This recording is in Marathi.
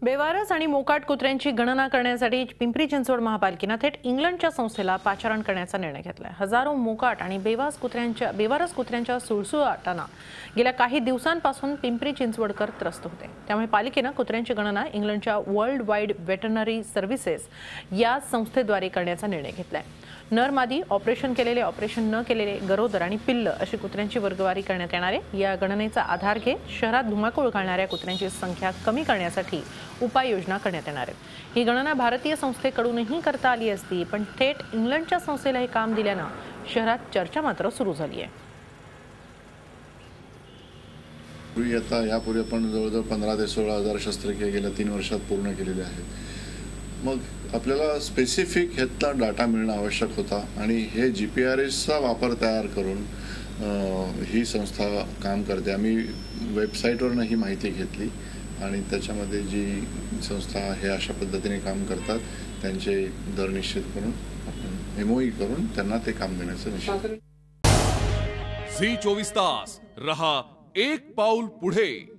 बेवारस आणि मोकाट कुत्र्यांची गणना करण्यासाठी पिंपरी चिंचवड महापालिकेने थेट इंग्लंडच्या संस्थेला पाचारण करण्याचा निर्णय घेतलाय। हजारो मोकाट आणि बेवारस कुत्र्यांच्या सुळसुळाटांना गेल्या काही दिवसांपासून पिंपरी चिंचवडकर त्रस्त होते। त्यामुळे पालिकेने कुत्र्यांची गणना इंग्लंडच्या वर्ल्ड वाईड वेटरनरी सर्व्हिसेस या संस्थेद्वारे करण्याचा निर्णय घेतलाय। नर मादी, ऑपरेशन केलेले, ऑपरेशन न केलेले, गरोदर आणि पिल्ल अशी कुत्र्यांची वर्गवारी करण्यात येणार आहे। या गणनेचा आधार घेत शहरात धुमाकूळ घालणाऱ्या कुत्र्यांची संख्या कमी करण्यासाठी उपाययोजना करण्यात येणार आहे। ही गणना भारतीय संस्थेकडूनही करता आली असती, पण थेट इंग्लंडच्या संस्थेला हे काम दिल्यानं शहरात चर्चा मात्र सुरू झाली आहे। आता यापूर्वी आपण जवळजवळ 15 ते 16,000 शस्त्रक्रिया गेल्या 3 वर्षात पूर्ण केलेल्या आहेत। मग आपल्याला स्पेसिफिक ह्यातला डाटा मिळणं आवश्यक होता आणि हे GPRSचा वापर तयार करून ही संस्था काम करते। आम्ही वेबसाईटवरून ही माहिती घेतली आणि त्याच्यामध्ये जी संस्था हे अशा पद्धतीने काम करतात त्यांचे दर निश्चित करून आपण MOU करून त्यांना ते काम देण्याचं निश्चित। झी 24 तास रहा एक पाऊल पुढे।